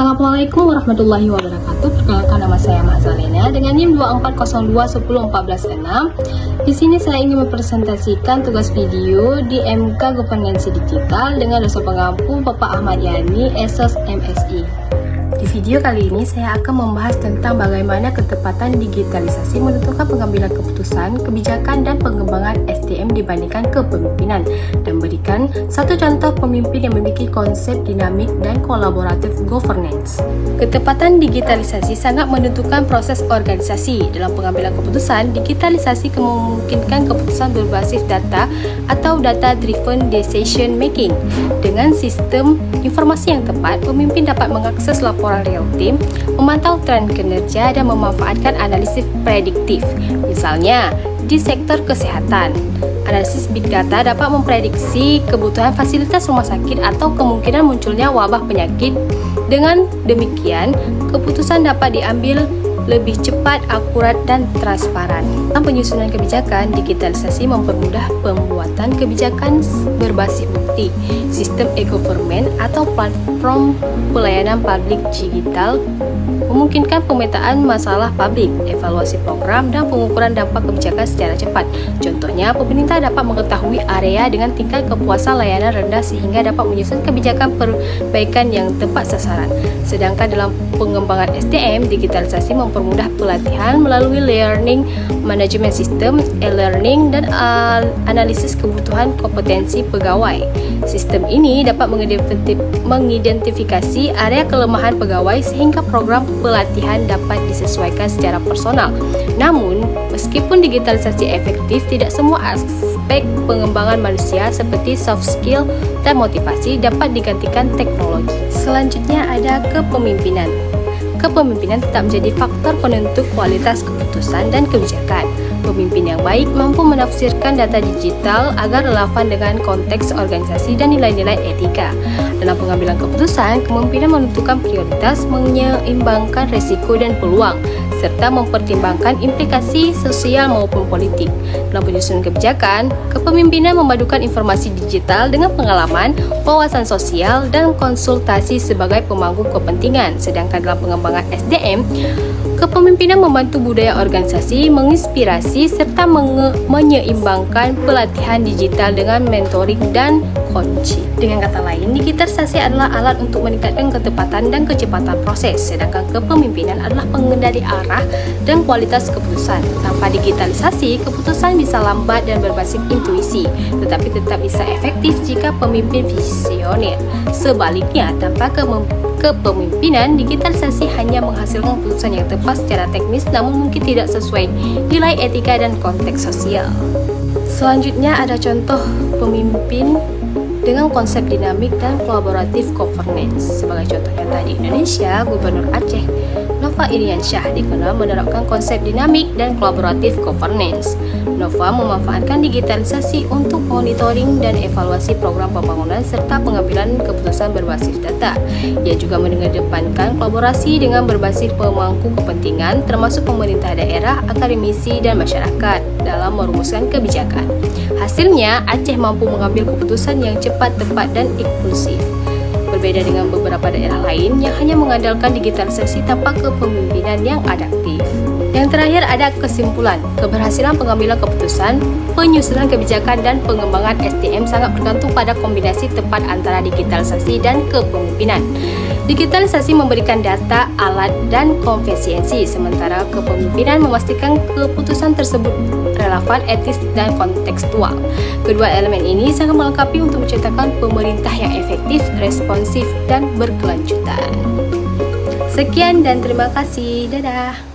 Assalamualaikum warahmatullahi wabarakatuh. Perkenalkan, nama saya Mahzalena dengan NIM 240210146. Di sini saya ingin mempresentasikan tugas video di MK Governance Digital dengan dosen pengampu Bapak Ahmad Yani, Esos MSI. Di video kali ini saya akan membahas tentang bagaimana ketepatan digitalisasi menentukan pengambilan keputusan, kebijakan, dan pengembangan SDM dibandingkan kepemimpinan, dan berikan satu contoh pemimpin yang memiliki konsep dinamik dan kolaboratif governance. Ketepatan digitalisasi sangat menentukan proses organisasi. Dalam pengambilan keputusan, digitalisasi memungkinkan keputusan berbasis data atau data-driven decision making. Dengan sistem informasi yang tepat, pemimpin dapat mengakses laporan real time, memantau tren kinerja, dan memanfaatkan analisis prediktif. Misalnya, di sektor kesehatan, analisis big data dapat memprediksi kebutuhan fasilitas rumah sakit atau kemungkinan munculnya wabah penyakit. Dengan demikian, keputusan dapat diambil lebih cepat, akurat, dan transparan. Dalam penyusunan kebijakan, digitalisasi mempermudah pembuatan kebijakan berbasis bukti. Sistem e-government atau platform pelayanan publik digital memungkinkan pemetaan masalah publik, evaluasi program, dan pengukuran dampak kebijakan secara cepat. Contohnya, pemerintah dapat mengetahui area dengan tingkat kepuasan layanan rendah sehingga dapat menyusun kebijakan perbaikan yang tepat sasaran. Sedangkan dalam pengembangan SDM, digitalisasi mempermudah pelatihan melalui learning management system, e-learning, dan analisis kebutuhan kompetensi pegawai. Sistem ini dapat mengidentifikasi area kelemahan pegawai sehingga program pelatihan dapat disesuaikan secara personal. Namun, meskipun digitalisasi efektif, tidak semua aspek pengembangan manusia seperti soft skill dan motivasi dapat digantikan teknologi. Selanjutnya ada kepemimpinan. Kepemimpinan tetap menjadi faktor penentu kualitas keputusan dan kebijakan. Pemimpin yang baik mampu menafsirkan data digital agar relevan dengan konteks organisasi dan nilai-nilai etika. Dalam pengambilan keputusan, kepemimpinan menentukan prioritas, menyeimbangkan risiko dan peluang, serta mempertimbangkan implikasi sosial maupun politik. Dalam penyusunan kebijakan, kepemimpinan memadukan informasi digital dengan pengalaman, wawasan sosial, dan konsultasi sebagai pemangku kepentingan. Sedangkan dalam pengembangan SDM, kepemimpinan membantu budaya organisasi, menginspirasi, serta menyeimbangkan pelatihan digital dengan mentoring dan coaching. Dengan kata lain, digitalisasi adalah alat untuk meningkatkan ketepatan dan kecepatan proses, sedangkan kepemimpinan adalah pengendali arah dan kualitas keputusan. Tanpa digitalisasi, keputusan bisa lambat dan berbasis intuisi, tetapi tetap bisa efektif jika pemimpin visioner. Sebaliknya, tanpa kepemimpinan, digitalisasi hanya menghasilkan keputusan yang tepat secara teknis, namun mungkin tidak sesuai nilai etika dan konteks sosial. Selanjutnya ada contoh pemimpin dengan konsep dinamik dan kolaboratif governance. Sebagai contohnya tadi, Indonesia, Gubernur Aceh Nova Iriansyah dikenal menerapkan konsep dinamik dan kolaboratif governance. Nova memanfaatkan digitalisasi untuk monitoring dan evaluasi program pembangunan serta pengambilan keputusan berbasis data. Ia juga mengedepankan kolaborasi dengan berbasis pemangku kepentingan termasuk pemerintah daerah, akademisi, dan masyarakat dalam merumuskan kebijakan. Hasilnya, Aceh mampu mengambil keputusan yang cepat, tepat, dan inklusif. Berbeda dengan beberapa daerah lain yang hanya mengandalkan digitalisasi tanpa kepemimpinan yang adaptif. Yang terakhir ada kesimpulan. Keberhasilan pengambilan keputusan, penyusunan kebijakan, dan pengembangan SDM sangat bergantung pada kombinasi tepat antara digitalisasi dan kepemimpinan. Digitalisasi memberikan data, alat, dan kompetensi, sementara kepemimpinan memastikan keputusan tersebut relevan, etis, dan kontekstual. Kedua elemen ini sangat melengkapi untuk menciptakan pemerintah yang efektif, responsif, dan berkelanjutan. Sekian dan terima kasih. Dadah.